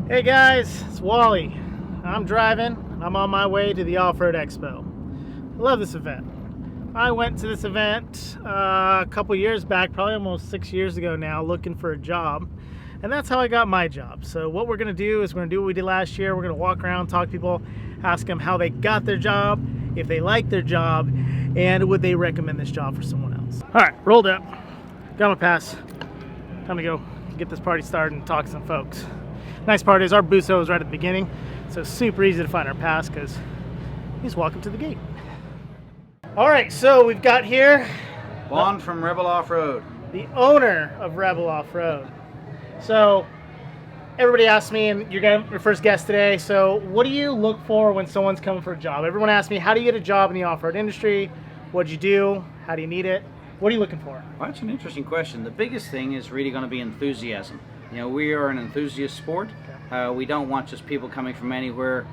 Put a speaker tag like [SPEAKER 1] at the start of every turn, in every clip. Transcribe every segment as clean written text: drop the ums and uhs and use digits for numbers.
[SPEAKER 1] Hey guys, it's Wally. I'm driving. I'm on my way to the Off-Road Expo. I love this event. I went to this event a couple years back, probably almost 6 years ago now, looking for a job. And that's how I got my job. So what we're going to do is we're going to do what we did last year. We're going to walk around, talk to people, ask them how they got their job, if they like their job, and would they recommend this job for someone else. All right, rolled up. Got my pass. Time to go get this party started and talk to some folks. Nice part is our booth is right at the beginning, so it's super easy to find our pass because you just walk up to the gate. All right, so we've got here
[SPEAKER 2] Bond from Rebel Off-Road,
[SPEAKER 1] the owner of Rebel Off-Road. So everybody asks me, and you're your first guest today, so what do you look for when someone's coming for a job? Everyone asks me, how do you get a job in the off-road industry? What'd you do? How do you need it? What are you looking for?
[SPEAKER 2] Well, that's an interesting question. The biggest thing is really going to be enthusiasm. You know, we are an enthusiast sport. We don't want just people coming from anywhere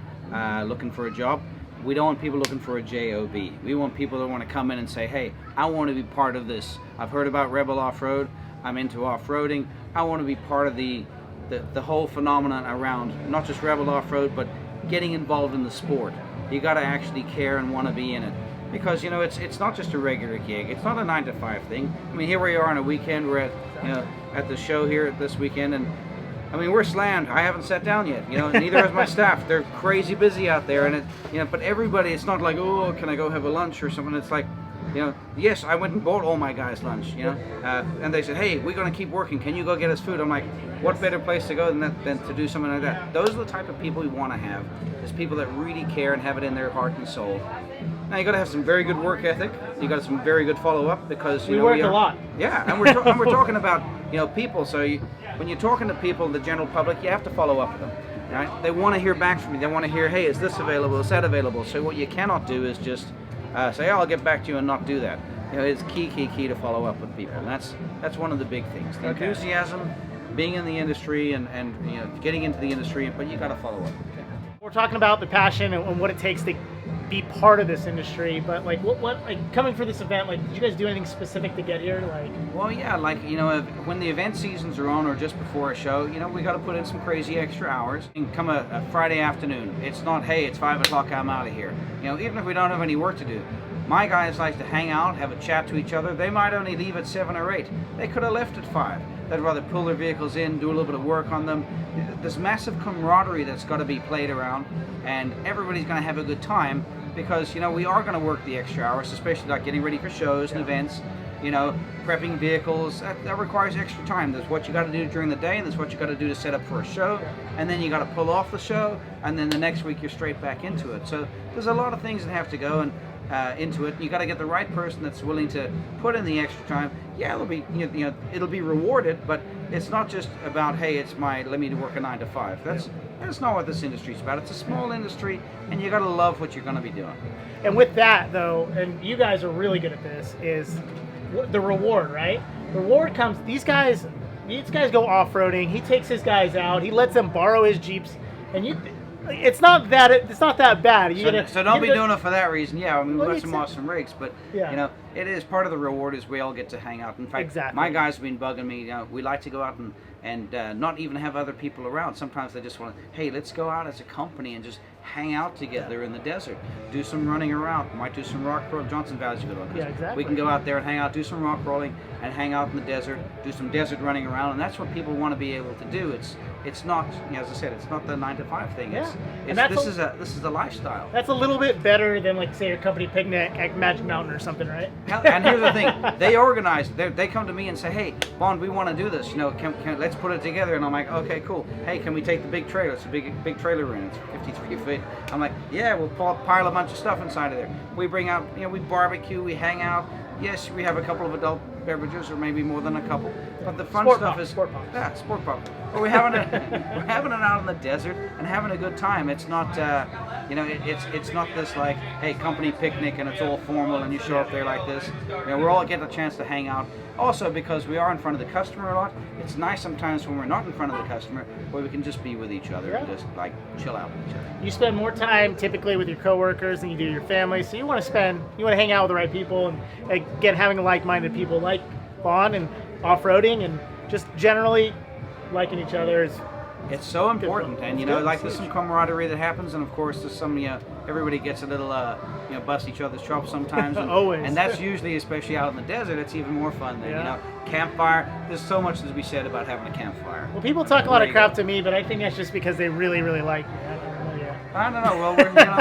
[SPEAKER 2] looking for a job. We don't want people looking for a job. We want people that want to come in and say, hey, I want to be part of this. I've heard about Rebel Off-Road. I'm into off-roading. I want to be part of the whole phenomenon around not just Rebel Off-Road, but getting involved in the sport. You got to actually care and want to be in it. Because, you know, it's not just a regular gig. It's not a 9-to-5 thing. I mean, here we are on a weekend. We're at the show here this weekend, and I mean, we're slammed. I haven't sat down yet. You know, neither has my staff. They're crazy busy out there, and but everybody. It's not like, oh, can I go have a lunch or something? It's like, yes, I went and bought all my guys lunch. And they said, hey, we're going to keep working. Can you go get us food? I'm like, what better place to go than to do something like that? Those are the type of people we want to have. Is people that really care and have it in their heart and soul. Now you got to have some very good work ethic. You got some very good follow up because
[SPEAKER 1] we work a lot.
[SPEAKER 2] Yeah, and we're talking about people. So when you're talking to people, the general public, you have to follow up with them. Right? They want to hear back from you. They want to hear, hey, is this available? Is that available? So what you cannot do is just say, oh, I'll get back to you and not do that. It's key to follow up with people. And that's one of the big things. The enthusiasm, being in the industry, and getting into the industry, but you got to follow up.
[SPEAKER 1] Okay. We're talking about the passion and what it takes to be part of this industry, but like what coming for this event, like did you guys do anything specific to get here?
[SPEAKER 2] Well, yeah, when the event seasons are on or just before a show, we got to put in some crazy extra hours. And come a Friday afternoon, it's not, hey, it's 5 o'clock, I'm out of here. Even if we don't have any work to do, my guys like to hang out, have a chat to each other. They might only leave at 7 or 8. They could have left at 5. They'd rather pull their vehicles in, do a little bit of work on them. There's massive camaraderie that's got to be played around, and everybody's going to have a good time because, we are going to work the extra hours, especially like getting ready for shows and events, prepping vehicles. That requires extra time. There's what you got to do during the day, and there's what you got to do to set up for a show, and then you got to pull off the show, and then the next week you're straight back into it. So there's a lot of things that have to go into it. You got to get the right person that's willing to put in the extra time. Yeah, it'll be it'll be rewarded, but it's not just about, hey, let me work a 9-to-5. That's not what this industry's about. It's a small industry, and you got to love what you're going to be doing.
[SPEAKER 1] And with that though, and you guys are really good at this, is the reward, right? The reward comes. These guys go off-roading. He takes his guys out. He lets them borrow his Jeeps, and it's not that bad.
[SPEAKER 2] So don't be doing it for that reason. Yeah, I mean, we've got some awesome rigs, but it is part of the reward is we all get to hang out. In fact, my guys have been bugging me. We like to go out and not even have other people around. Sometimes they just want to, hey, let's go out as a company and just hang out together in the desert, do some running around. Might do some rock crawling. Johnson Valley's a good one.
[SPEAKER 1] Yeah, exactly.
[SPEAKER 2] We can go out there and hang out, do some rock crawling, and hang out in the desert, do some desert running around, and that's what people want to be able to do. It's not, as I said, it's not the 9-to-5 thing. This is a lifestyle.
[SPEAKER 1] That's a little bit better than, like, say, your company picnic at Magic Mountain or something, right?
[SPEAKER 2] And here's the thing: they organize. They come to me and say, "Hey, Bond, we want to do this. Let's put it together." And I'm like, "Okay, cool. Hey, can we take the big trailer? It's a big trailer we're in. It's 53 feet." I'm like, "Yeah, we'll pile a bunch of stuff inside of there. We bring out, we barbecue, we hang out. Yes, we have a couple of adult beverages, or maybe more than a couple. But the fun stuff is
[SPEAKER 1] sport pops.
[SPEAKER 2] Yeah, sport pop. But we're having it out in the desert and having a good time. It's not, it's not this like, hey, company picnic and it's all formal and you show up there like this. We're all getting a chance to hang out. Also, because we are in front of the customer a lot, it's nice sometimes when we're not in front of the customer where we can just be with each other and just like chill out with each other.
[SPEAKER 1] You spend more time typically with your coworkers than you do your family, so you want to hang out with the right people, and again, having like-minded people like Bond and off-roading and just generally liking each other is
[SPEAKER 2] It's so important, and you know, like there's some camaraderie that happens, and of course there's some, you know, everybody gets a little, you know, bust each other's chops sometimes. And,
[SPEAKER 1] Always.
[SPEAKER 2] And that's usually, especially out in the desert, it's even more fun than, you know, campfire. There's so much to be said about having a campfire.
[SPEAKER 1] Well, people talk a lot of crap to me, but I think that's just because they really, really like me.
[SPEAKER 2] I don't know. Well,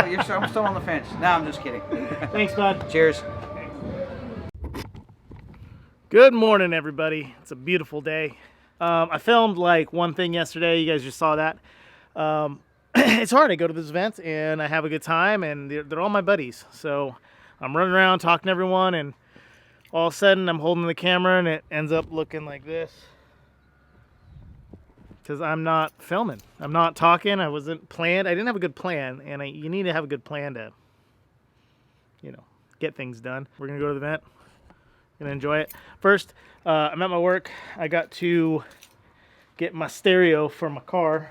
[SPEAKER 2] you know, I'm still on the fence. No, I'm just kidding.
[SPEAKER 1] Thanks, bud.
[SPEAKER 2] Cheers.
[SPEAKER 1] Good morning, everybody. It's a beautiful day. I filmed like one thing yesterday. You guys just saw that. It's hard. I go to this event and I have a good time, and they're all my buddies. So I'm running around talking to everyone, and all of a sudden I'm holding the camera and it ends up looking like this. Because I'm not filming. I'm not talking. I wasn't planned. I didn't have a good plan, and you need to have a good plan to, you know, get things done. We're going to go to the event. Gonna enjoy it. First, I'm at my work. I got to get my stereo for my car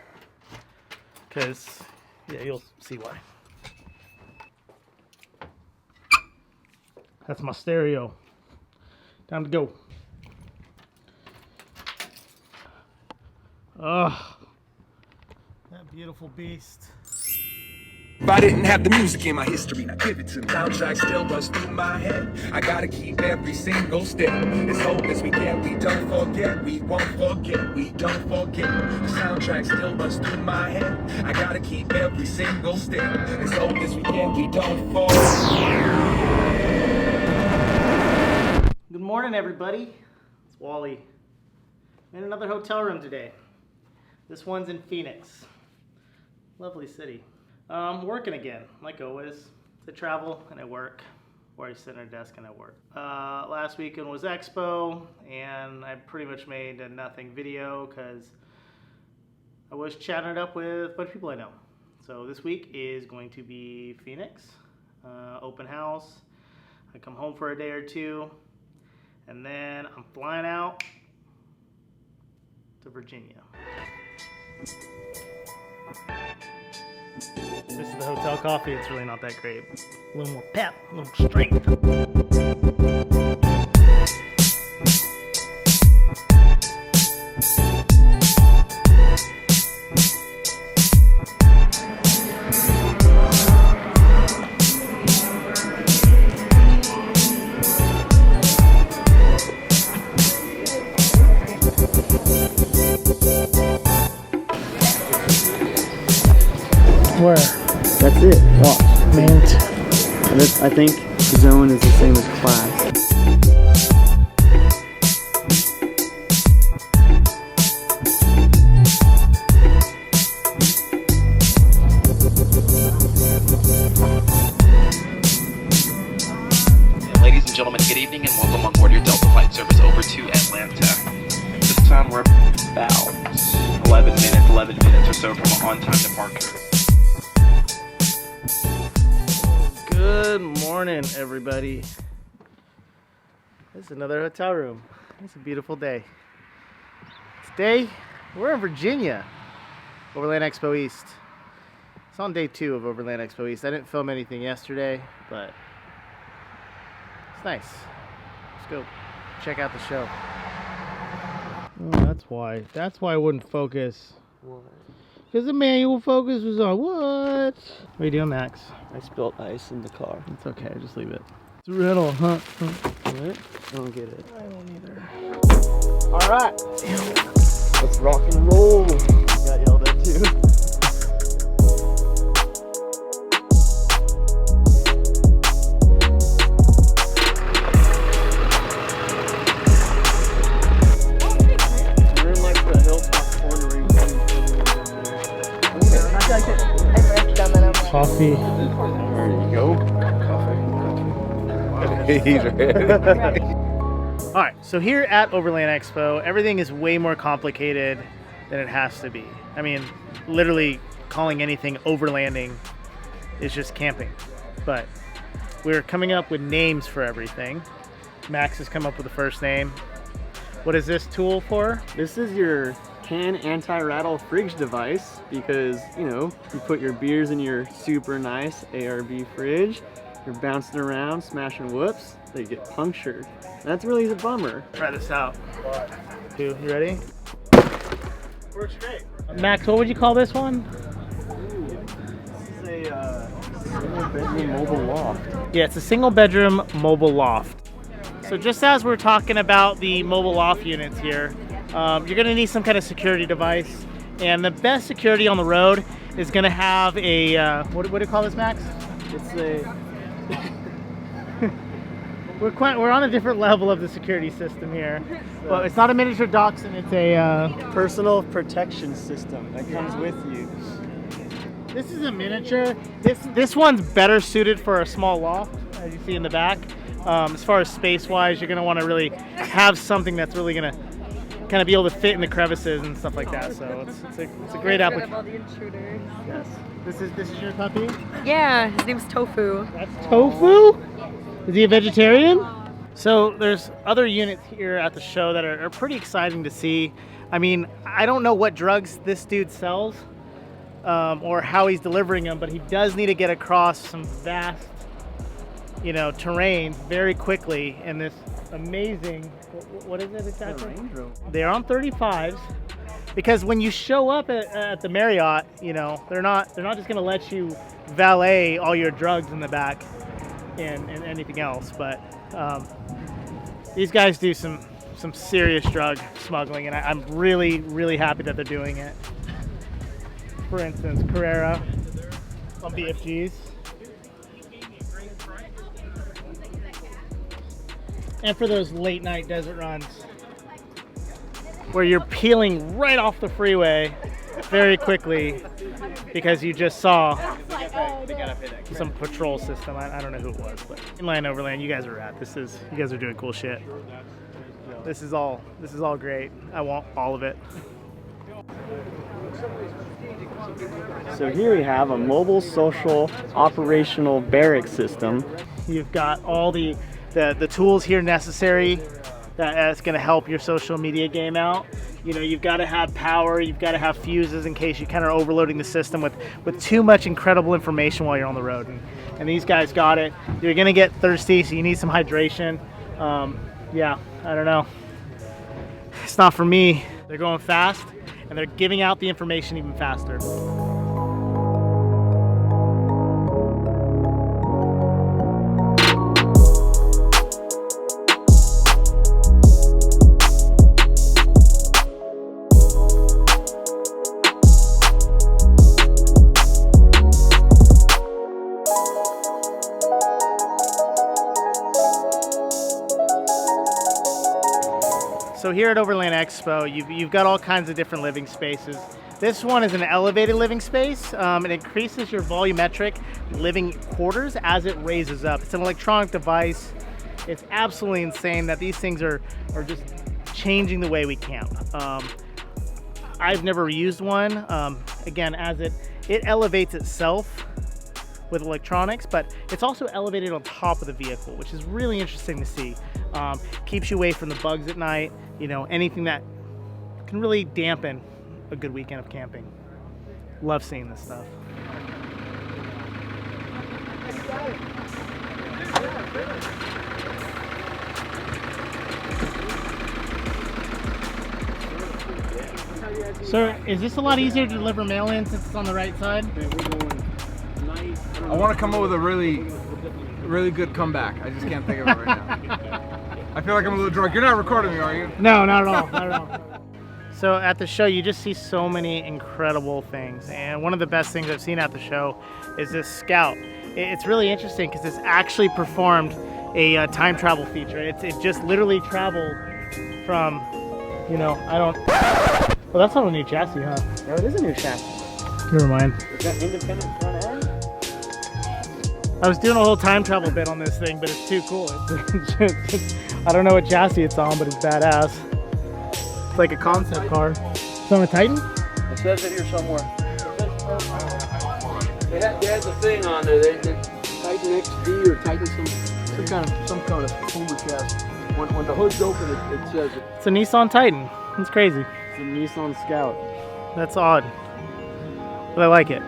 [SPEAKER 1] because, yeah, you'll see why. That's my stereo. Time to go. Oh, that beautiful beast.
[SPEAKER 3] If I didn't have the music in my history, now give it to me. Soundtrack still runs through my head. I gotta keep every single step. As old as we get, we don't forget. We won't forget, we don't forget. The soundtrack still runs through my head. I gotta keep every single step. As old as we get, we don't forget.
[SPEAKER 1] Good morning, everybody. It's Wally. I'm in another hotel room today. This one's in Phoenix. Lovely city. Working again, like always. I travel and I work, or I sit at a desk and I work. Last weekend was Expo, and I pretty much made a nothing video because I was chatting it up with a bunch of people I know. So this week is going to be Phoenix, open house. I come home for a day or two, and then I'm flying out to Virginia. This is the hotel coffee. It's really not that great. A little more pep, a little strength. Where?
[SPEAKER 4] That's it. Watch.
[SPEAKER 1] Mint.
[SPEAKER 4] And this, I think zone is the same as class.
[SPEAKER 5] Ladies and gentlemen, good evening and welcome on board your Delta flight service over to Atlanta. This time we're about 11 minutes or so from an on-time departure.
[SPEAKER 1] Good morning, everybody. This is another hotel room. It's a beautiful day. Today, we're in Virginia, Overland Expo East. It's on day 2 of Overland Expo East. I didn't film anything yesterday, but it's nice. Let's go check out the show. Oh, that's why. That's why I wouldn't focus.
[SPEAKER 4] What?
[SPEAKER 1] Because the manual focus was on what? What are you doing, Max?
[SPEAKER 4] I spilled ice in the car.
[SPEAKER 1] It's okay, just leave it. It's a riddle, huh?
[SPEAKER 4] What? I don't get it.
[SPEAKER 1] I don't either. Alright.
[SPEAKER 4] Let's rock and roll. Got yelled at too. We're in like the hilltop cornering.
[SPEAKER 1] Coffee.
[SPEAKER 4] There you go.
[SPEAKER 3] He's ready.
[SPEAKER 1] Alright, so here at Overland Expo, everything is way more complicated than it has to be. I mean, literally calling anything overlanding is just camping. But we're coming up with names for everything. Max has come up with the first name. What is this tool for?
[SPEAKER 4] This is your can anti-rattle fridge device because, you know, you put your beers in your super nice ARB fridge, you're bouncing around, smashing whoops, they get punctured. That's really a bummer.
[SPEAKER 1] Try this out. 2, you ready? Works great. Max, what would you call this one?
[SPEAKER 4] This is a single bedroom mobile loft.
[SPEAKER 1] Yeah, it's a single bedroom mobile loft. So just as we're talking about the mobile loft units here, you're gonna need some kind of security device. And the best security on the road is gonna have a, what do you call this, Max?
[SPEAKER 4] It's a
[SPEAKER 1] We're on a different level of the security system here. Well, it's not a miniature dachshund, it's a...
[SPEAKER 4] personal protection system that comes with you.
[SPEAKER 1] This is a miniature. This one's better suited for a small loft, as you see in the back. As far as space-wise, you're gonna wanna really have something that's really gonna kind of be able to fit in the crevices and stuff like that. So it's a great application.
[SPEAKER 6] All the intruders.
[SPEAKER 1] Yes. This is your puppy?
[SPEAKER 6] Yeah, his name's Tofu.
[SPEAKER 1] That's Tofu? Is he a vegetarian? So there's other units here at the show that are pretty exciting to see. I mean, I don't know what drugs this dude sells or how he's delivering them, but he does need to get across some vast, terrain very quickly in this amazing, what is it exactly? They're on 35s because when you show up at the Marriott, they're not just gonna let you valet all your drugs in the back and anything else, but these guys do some serious drug smuggling, and I'm really happy that they're doing it. For instance, Carrera on BFGs. And for those late night desert runs where you're peeling right off the freeway very quickly because you just saw some patrol system. I don't know who it was, but inland overland, you guys are at. You guys are doing cool shit. This is all great. I want all of it.
[SPEAKER 4] So here we have a mobile social operational barrack system.
[SPEAKER 1] You've got all the tools here necessary that's going to help your social media game out. You've got to have power, you've got to have fuses in case you kind of overloading the system with too much incredible information while you're on the road. And these guys got it. You're going to get thirsty, so you need some hydration. Yeah, I don't know. It's not for me. They're going fast, and they're giving out the information even faster. So here at Overland Expo, you've got all kinds of different living spaces. This one is an elevated living space. It increases your volumetric living quarters as it raises up. It's an electronic device. It's absolutely insane that these things are just changing the way we camp. I've never used one. Again, as it elevates itself with electronics, but it's also elevated on top of the vehicle, which is really interesting to see. Keeps you away from the bugs at night, anything that can really dampen a good weekend of camping. Love seeing this stuff. Sir, is this a lot easier to deliver mail in since it's on the right side?
[SPEAKER 7] I want to come up with a really good comeback. I just can't think of it right now. I feel like I'm a little drunk. You're not recording me, are you?
[SPEAKER 1] No, not at all. Not at all. So at the show, you just see so many incredible things. And one of the best things I've seen at the show is this Scout. It's really interesting because it's actually performed a time travel feature. It just literally traveled from, well, that's not a new chassis, huh?
[SPEAKER 4] No, it is a new chassis.
[SPEAKER 1] Never mind.
[SPEAKER 4] It's got independent front end.
[SPEAKER 1] I was doing a whole time travel bit on this thing, but it's too cool. I don't know what chassis it's on, but it's badass. It's like a concept car. It's on a Titan?
[SPEAKER 8] It says it here somewhere. They had the thing on there. They Titan XD or Titan some kind of Puma chassis. When the hood's open, it says it.
[SPEAKER 1] It's a Nissan Titan. It's crazy.
[SPEAKER 4] It's a Nissan Scout.
[SPEAKER 1] That's odd, but I like it.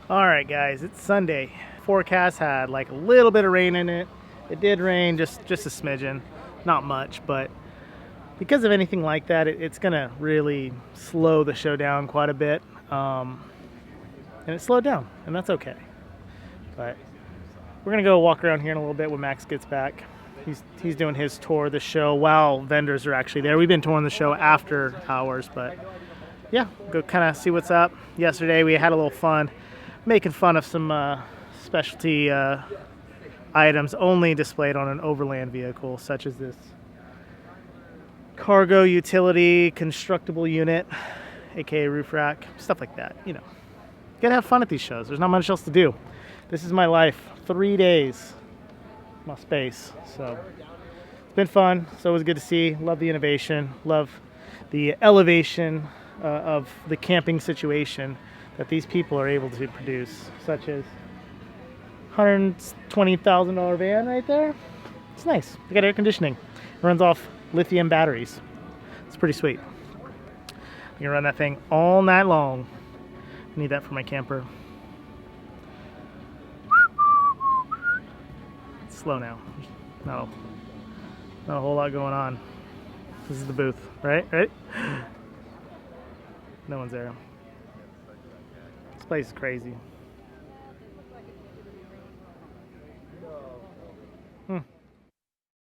[SPEAKER 1] All right, guys, it's Sunday. Forecast had like a little bit of rain in it. It did rain, just a smidgen, not much, but because of anything like that, it's gonna really slow the show down quite a bit, and it slowed down, and that's okay. But we're gonna go walk around here in a little bit when Max gets back. He's doing his tour of the show while vendors are actually there. We've been touring the show after hours, but yeah, go kind of see what's up. Yesterday we had a little fun making fun of some specialty items only displayed on an Overland vehicle, such as this cargo utility constructible unit, aka roof rack, stuff like that. You know, you gotta have fun at these shows. There's not much else to do. This is my life. 3 days, my space. So it's been fun. So it was good to see. Love the innovation. Love the elevation of the camping situation that these people are able to produce, such as $120,000 van right there. It's nice. They got air conditioning. It runs off lithium batteries. It's pretty sweet. I'm gonna run that thing all night long. Need that for my camper. It's slow now. Not a whole lot going on. This is the booth, right? Right? No one's there. This place is crazy.